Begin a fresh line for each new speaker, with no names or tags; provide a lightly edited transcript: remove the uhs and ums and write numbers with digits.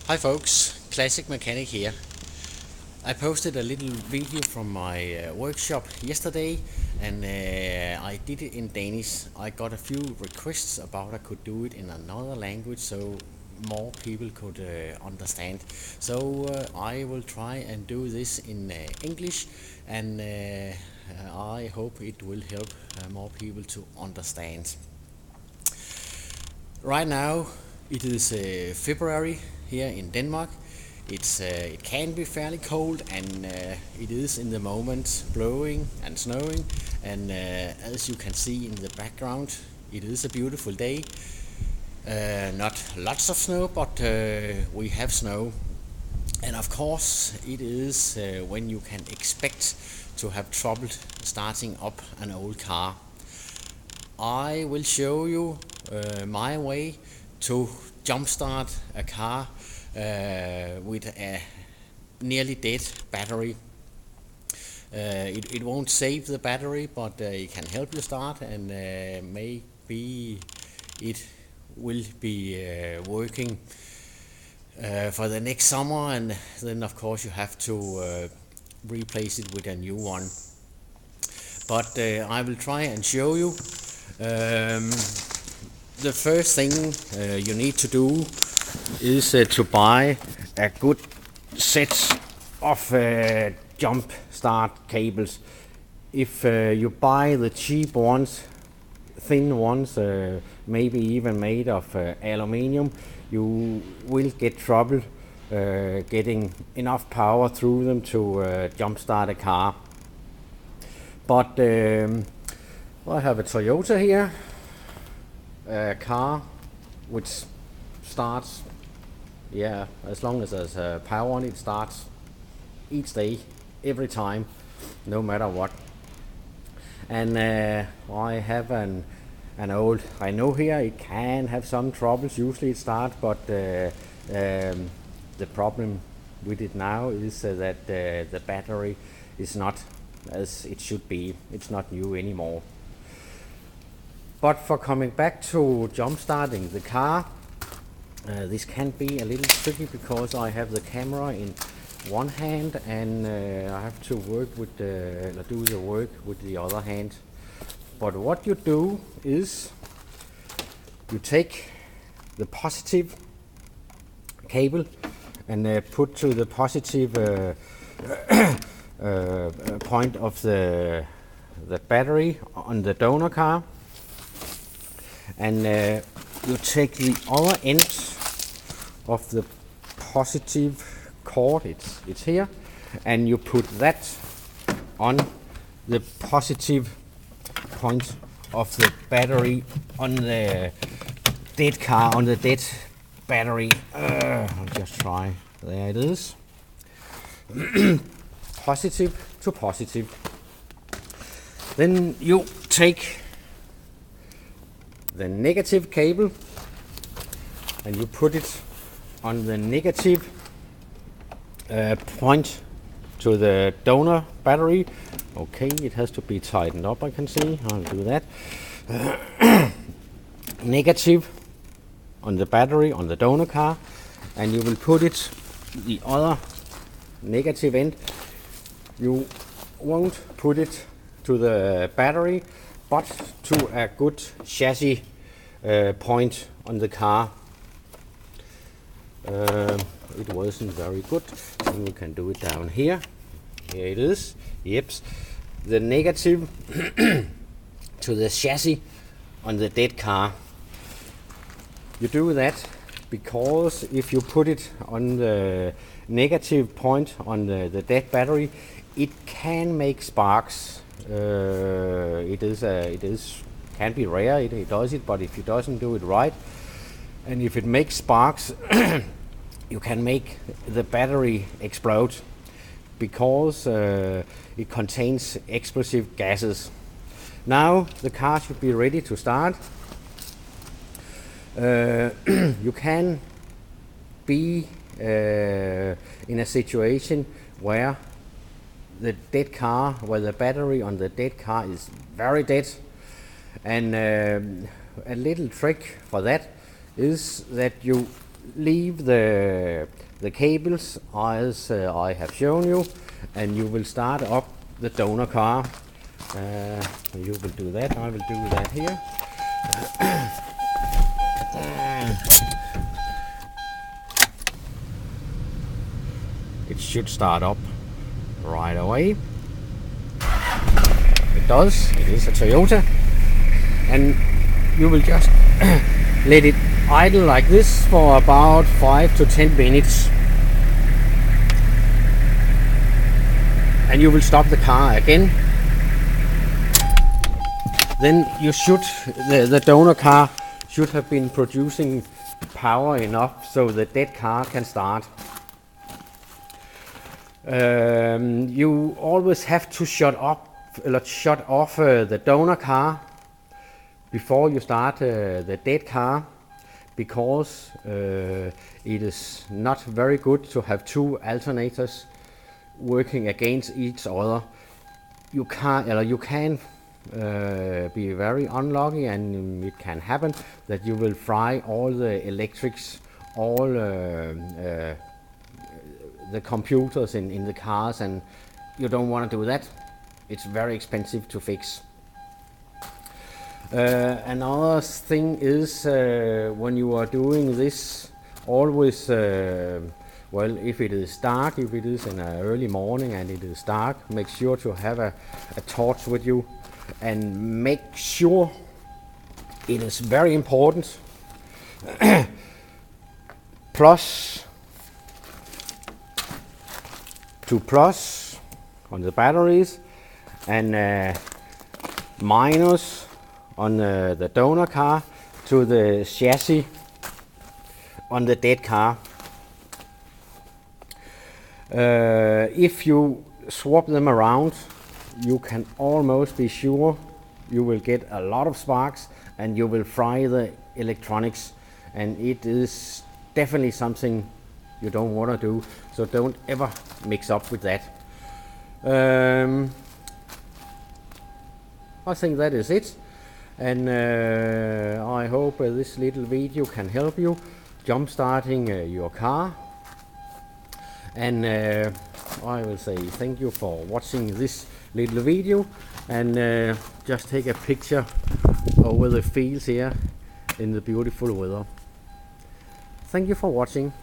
Hi folks, Classic Mechanic here. I posted a little video from my workshop yesterday and I did it in Danish. I got a few requests about I could do it in another language so more people could understand. So I will try and do this in English, and I hope it will help more people to understand. Right now it is February here in Denmark. It can be fairly cold, and it is in the moment blowing and snowing, and as you can see in the background, it is a beautiful day. Not lots of snow, but we have snow, and of course it is when you can expect to have trouble starting up an old car. I will show you my way to jumpstart a car with a nearly dead battery. It won't save the battery, but it can help you start, and maybe it will be working for the next summer, and then of course you have to replace it with a new one. But I will try and show you. The first thing you need to do is to buy a good set of jump start cables. If you buy the cheap ones, thin ones, maybe even made of aluminium, you will get trouble getting enough power through them to jump start a car. But I have a Toyota here, a car which starts, as long as there's power on it, starts each day, every time, no matter what. And I have an old Renault here. It can have some troubles. Usually it starts, but the problem with it now is that the battery is not as it should be. It's not new anymore. But for coming back to jump starting the car, this can be a little tricky because I have the camera in one hand and I have to work with do the work with the other hand. But what you do is you take the positive cable and put to the positive point of the battery on the donor car, and you take the other end of the positive cord, it's here, and you put that on the positive point of the battery on the dead car, on the dead battery. I'll just try. There it is. Positive to positive. Then you take the negative cable and you put it on the negative point to the donor battery. Okay, it has to be tightened up, I can see. I'll do that. Negative on the battery on the donor car, and you will put it the other negative end. You won't put it to the battery, but to a good chassis point on the car. It wasn't very good, so we can do it down here. Here it is. Yep, the negative to the chassis on the dead car. You do that because if you put it on the negative point on the dead battery, it can make sparks. It can be rare. It does it, but if it doesn't do it right, and if it makes sparks, you can make the battery explode because it contains explosive gases. Now the car should be ready to start. You can be in a situation where the dead car, where the battery on the dead car is very dead, and a little trick for that is that you leave the cables as I have shown you, and you will start up the donor car. You will do that, I will do that here. It should start up right away. It does, it is a Toyota, and you will just let it idle like this for about 5 to 10 minutes, and you will stop the car again. Then you should, the donor car should have been producing power enough so the dead car can start. You always have to shut off the donor car before you start the dead car, because it is not very good to have two alternators working against each other. You can be very unlucky, and it can happen that you will fry all the electrics, all the computers in the cars, and you don't want to do that. It's very expensive to fix. Another thing is, when you are doing this, always well, if it is dark, if it is in an early morning and it is dark, make sure to have a torch with you, and make sure, it is very important, plus on the batteries, and minus on the donor car to the chassis on the dead car. If you swap them around, you can almost be sure you will get a lot of sparks, and you will fry the electronics, and it is definitely something you don't want to do, so don't ever mix up with that. I think that is it, and I hope this little video can help you jump starting your car. And I will say thank you for watching this little video, and just take a picture over the fields here in the beautiful weather. Thank you for watching.